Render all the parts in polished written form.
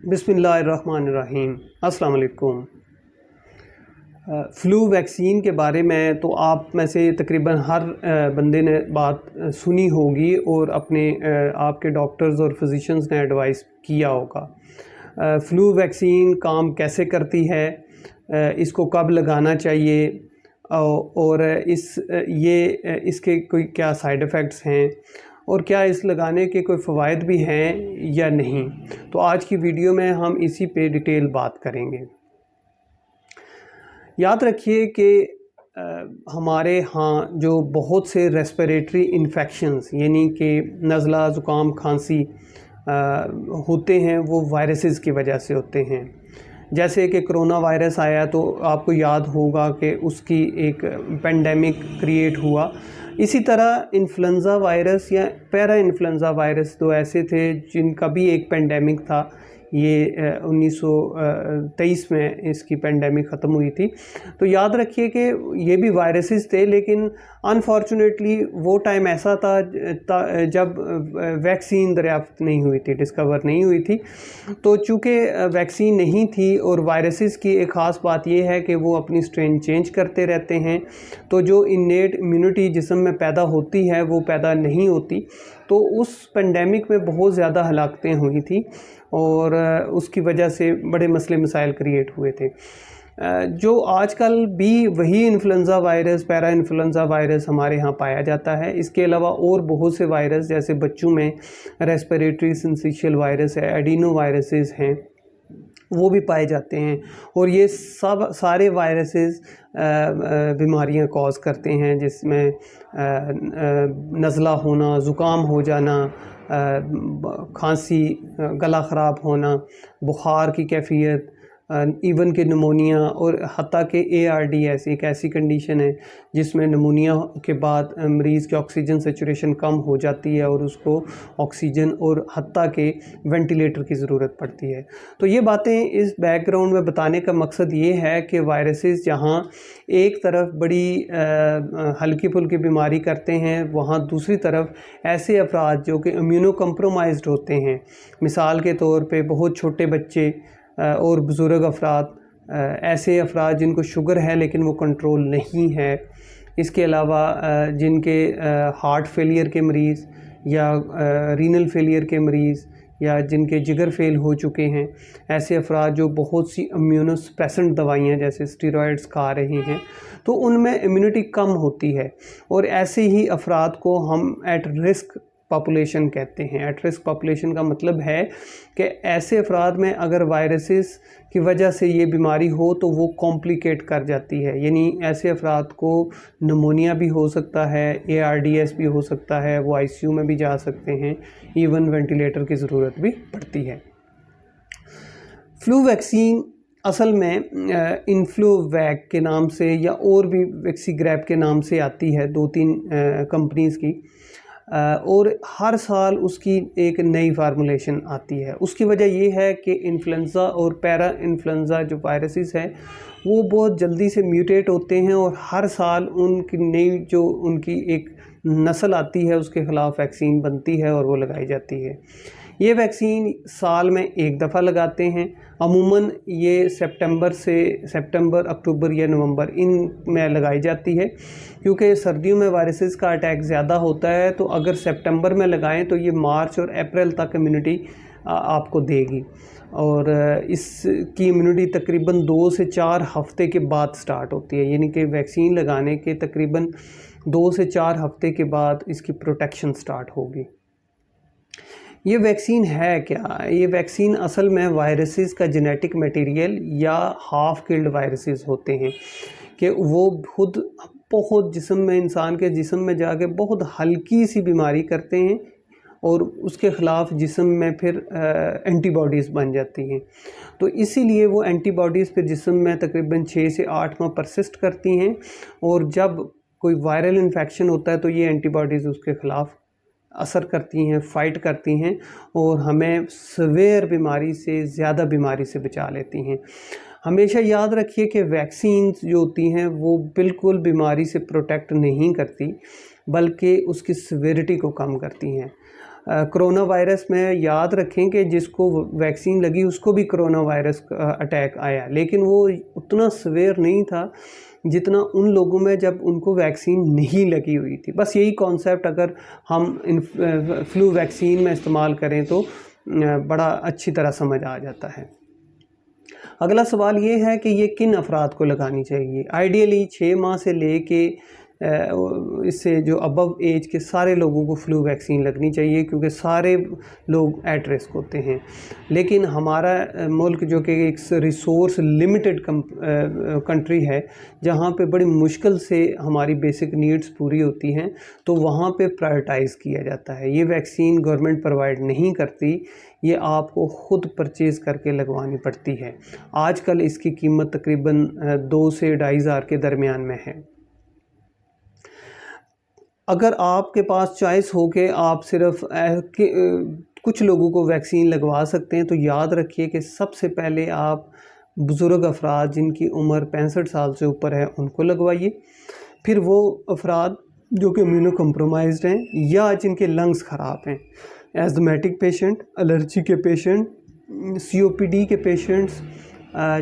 बिस्मिल्लाहिर्रहमानिर्रहीम। अस्सलाम वालेकुम। फ़्लू वैक्सीन के बारे में तो आप में से तकरीबन हर बंदे ने बात सुनी होगी और अपने आपके डॉक्टर्स और फिजिशियंस ने एडवाइस किया होगा। फ़्लू वैक्सीन काम कैसे करती है, इसको कब लगाना चाहिए और इसके कोई क्या साइड इफ़ेक्ट्स हैं और क्या इस लगाने के कोई फ़वाइद भी हैं या नहीं। तो आज की वीडियो में हम इसी पे डिटेल बात करेंगे। याद रखिए कि हमारे यहाँ जो बहुत से रेस्पिरेटरी इन्फेक्शंस यानी कि नज़ला, ज़ुकाम, खांसी होते हैं वो वायरसेस की वजह से होते हैं। जैसे कि कोरोना वायरस आया तो आपको याद होगा कि उसकी एक पेंडेमिक क्रिएट हुआ। इसी तरह इन्फ्लुएंज़ा वायरस या पैरा इन्फ्लुएंज़ा वायरस तो ऐसे थे जिनका भी एक पेंडेमिक था। ये 1923 में इसकी पेंडेमिक ख़त्म हुई थी। तो याद रखिए कि ये भी वायरसेस थे, लेकिन अनफॉर्चुनेटली वो टाइम ऐसा था जब वैक्सीन दरियाफ्त नहीं हुई थी, डिस्कवर नहीं हुई थी। तो चूँकि वैक्सीन नहीं थी और वायरसेस की एक ख़ास बात ये है कि वो अपनी स्ट्रेन चेंज करते रहते हैं, तो जो इनेट इम्यूनिटी जिस्म में पैदा होती है वो पैदा नहीं होती। तो उस पेंडेमिक में बहुत ज़्यादा हलाकतें हुई थी और उसकी वजह से बड़े मसले मसाइल क्रिएट हुए थे। जो आजकल भी वही influenza virus, para influenza virus हमारे यहाँ पाया जाता है। इसके अलावा और बहुत से वायरस, जैसे बच्चों में रेस्पिरेटरी सिंसिशियल वायरस है, एडिनो वायरसेस हैं, वो भी पाए जाते हैं। और ये सारे वायरसेस बीमारियां कॉज करते हैं, जिसमें नज़ला होना, ज़ुकाम हो जाना, खांसी, गला ख़राब होना, बुखार की कैफियत, इवन के नमोनिया और हत्ता के ARDS एक ऐसी कंडीशन है जिसमें नमोनिया के बाद मरीज़ की ऑक्सीजन सेचुरेशन कम हो जाती है और उसको ऑक्सीजन और हत्ता के वेंटिलेटर की ज़रूरत पड़ती है। तो ये बातें इस बैकग्राउंड में बताने का मकसद ये है कि वायरसेस जहाँ एक तरफ बड़ी हल्की फुल्की बीमारी करते हैं, वहाँ दूसरी तरफ ऐसे अफराद जो कि इम्यूनो कम्प्रोमाइज़्ड होते हैं, मिसाल के तौर पे बहुत छोटे बच्चे और बुज़ुर्ग अफराद, ऐसे अफराद जिनको शुगर है लेकिन वो कंट्रोल नहीं है, इसके अलावा जिनके हार्ट फेलियर के मरीज़ या रीनल फेलियर के मरीज़ या जिनके जिगर फेल हो चुके हैं, ऐसे अफराद जो बहुत सी इम्यूनोसप्रेसेंट दवाइयाँ जैसे स्टेरॉइड्स खा रहे हैं, तो उनमें इम्यूनिटी कम होती है और ऐसे ही अफराद को हम एट रिस्क पॉपुलेशन कहते हैं। एट रिस्क पॉपुलेशन का मतलब है कि ऐसे अफराद में अगर वायरसेस की वजह से ये बीमारी हो तो वो कॉम्प्लिकेट कर जाती है, यानी ऐसे अफराद को नमोनिया भी हो सकता है, ARDS भी हो सकता है, वो ICU में भी जा सकते हैं, इवन वेंटिलेटर की ज़रूरत भी पड़ती है। फ्लू वैक्सीन असल में इन्फ्लूवैक के नाम से या और भी वैक्सीग्रैप के नाम से आती है, 2-3 कंपनीज़ की, और हर साल उसकी एक नई फार्मूलेशन आती है। उसकी वजह ये है कि इन्फ्लुएंज़ा और पैरा इन्फ्लुएंज़ा जो वायरसेस हैं वो बहुत जल्दी से म्यूटेट होते हैं और हर साल उनकी नई जो उनकी एक नस्ल आती है उसके ख़िलाफ़ वैक्सीन बनती है और वो लगाई जाती है। ये वैक्सीन साल में एक दफ़ा लगाते हैं। अमूमन ये सितंबर, अक्टूबर या नवंबर इन में लगाई जाती है, क्योंकि सर्दियों में वायरसेस का अटैक ज़्यादा होता है। तो अगर सितंबर में लगाएं तो ये मार्च और अप्रैल तक इम्यूनिटी आपको देगी और इसकी इम्यूनिटी तकरीबन 2 से 4 हफ़्ते के बाद स्टार्ट होती है, यानी कि वैक्सीन लगाने के तकरीबन 2 से 4 हफ़्ते के बाद इसकी प्रोटेक्शन स्टार्ट होगी। ये वैक्सीन है क्या? ये वैक्सीन असल में वायरसेस का जेनेटिक मटेरियल या हाफ किल्ड वायरसेस होते हैं कि वो खुद बहुत इंसान के जिस्म में जाके बहुत हल्की सी बीमारी करते हैं और उसके ख़िलाफ़ जिस्म में फिर एंटीबॉडीज़ बन जाती हैं। तो इसीलिए वो एंटीबॉडीज़ फिर जिस्म में तकरीबन 6 से 8 माह परसिस्ट करती हैं और जब कोई वायरल इन्फेक्शन होता है तो ये एंटीबॉडीज़ उसके ख़िलाफ़ असर करती हैं, फ़ाइट करती हैं और हमें सीवियर बीमारी से, ज़्यादा बीमारी से बचा लेती हैं। हमेशा याद रखिए कि वैक्सीन्स जो होती हैं वो बिल्कुल बीमारी से प्रोटेक्ट नहीं करती, बल्कि उसकी सीवियरिटी को कम करती हैं। کرونا وائرس میں یاد رکھیں کہ جس کو ویکسین لگی اس کو بھی کرونا وائرس اٹیک آیا، لیکن وہ اتنا سویئر نہیں تھا جتنا ان لوگوں میں جب ان کو ویکسین نہیں لگی ہوئی تھی۔ بس یہی کانسیپٹ اگر ہم فلو ویکسین میں استعمال کریں تو بڑا اچھی طرح سمجھ آ جاتا ہے۔ اگلا سوال یہ ہے کہ یہ کن افراد کو لگانی چاہیے؟ آئیڈیلی 6 ماہ سے لے کے اس سے جو ابو ایج کے سارے لوگوں کو فلو ویکسین لگنی چاہیے، کیونکہ سارے لوگ ایٹ رسک ہوتے ہیں۔ لیکن ہمارا ملک جو کہ ایک ریسورس لمیٹڈ کنٹری ہے، جہاں پہ بڑی مشکل سے ہماری بیسک نیڈز پوری ہوتی ہیں، تو وہاں پہ پرائرٹائز کیا جاتا ہے۔ یہ ویکسین گورنمنٹ پرووائڈ نہیں کرتی، یہ آپ کو خود پرچیز کر کے لگوانی پڑتی ہے۔ آج کل اس کی قیمت تقریباً 2 سے 2,500 کے درمیان میں ہے۔ اگر آپ کے پاس چوائس ہو کہ آپ صرف کچھ لوگوں کو ویکسین لگوا سکتے ہیں، تو یاد رکھیے کہ سب سے پہلے آپ بزرگ افراد جن کی عمر 65 سال سے اوپر ہے ان کو لگوائیے، پھر وہ افراد جو کہ امیونو کمپرومائزڈ ہیں یا جن کے لنگز خراب ہیں، ایزمیٹک پیشنٹ، الرجی کے پیشنٹ، COPD کے پیشنٹس،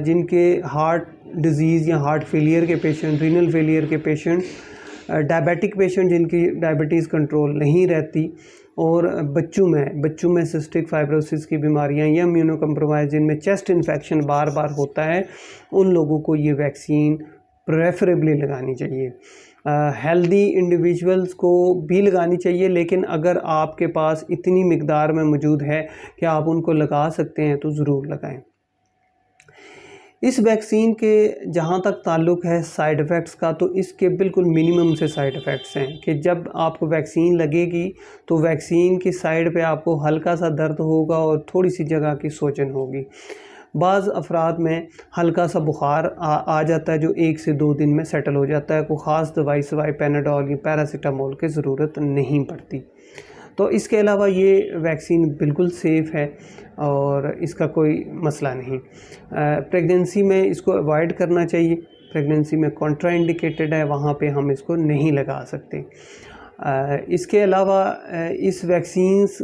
جن کے ہارٹ ڈیزیز یا ہارٹ فیلئر کے پیشنٹ، رینل فیلئر کے پیشنٹ، ڈائبیٹک پیشنٹ جن کی ڈائبٹیز کنٹرول نہیں رہتی، اور بچوں میں سسٹک فائبروسس کی بیماریاں یا امیونو کمپرومائز جن میں چیسٹ انفیکشن بار بار ہوتا ہے، ان لوگوں کو یہ ویکسین پریفریبلی لگانی چاہیے۔ ہیلدی انڈیویجولز کو بھی لگانی چاہیے، لیکن اگر آپ کے پاس اتنی مقدار میں موجود ہے کہ آپ ان کو لگا سکتے ہیں تو ضرور لگائیں۔ اس ویکسین کے جہاں تک تعلق ہے سائیڈ ایفیکٹس کا، تو اس کے بالکل منیمم سے سائیڈ ایفیکٹس ہیں کہ جب آپ کو ویکسین لگے گی تو ویکسین کی سائیڈ پہ آپ کو ہلکا سا درد ہوگا اور تھوڑی سی جگہ کی سوجن ہوگی۔ بعض افراد میں ہلکا سا بخار آ جاتا ہے جو 1 سے 2 دن میں سیٹل ہو جاتا ہے، کوئی خاص دوائی سوائے پیناڈول یا پیراسیٹامول کی ضرورت نہیں پڑتی۔ تو اس کے علاوہ یہ ویکسین بالکل سیف ہے اور اس کا کوئی مسئلہ نہیں۔ پریگننسی میں اس کو اوائڈ کرنا چاہیے، پریگننسی میں کنٹرا انڈیکیٹڈ ہے، وہاں پہ ہم اس کو نہیں لگا سکتے۔ اس کے علاوہ اس ویکسینز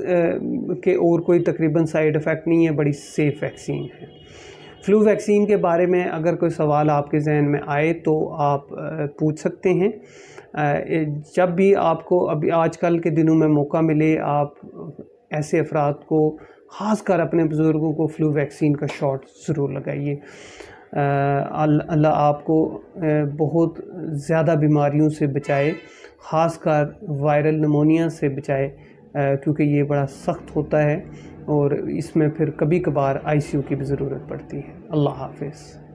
کے اور کوئی تقریباً سائیڈ ایفیکٹ نہیں ہے، بڑی سیف ویکسین ہے۔ فلو ویکسین کے بارے میں اگر کوئی سوال آپ کے ذہن میں آئے تو آپ پوچھ سکتے ہیں۔ جب بھی آپ کو ابھی آج کل کے دنوں میں موقع ملے، آپ ایسے افراد کو خاص کر اپنے بزرگوں کو فلو ویکسین کا شاٹ ضرور لگائیے۔ اللہ آپ کو بہت زیادہ بیماریوں سے بچائے، خاص کر وائرل نمونیا سے بچائے، کیونکہ یہ بڑا سخت ہوتا ہے اور اس میں پھر کبھی کبھار ICU کی بھی ضرورت پڑتی ہے۔ اللہ حافظ۔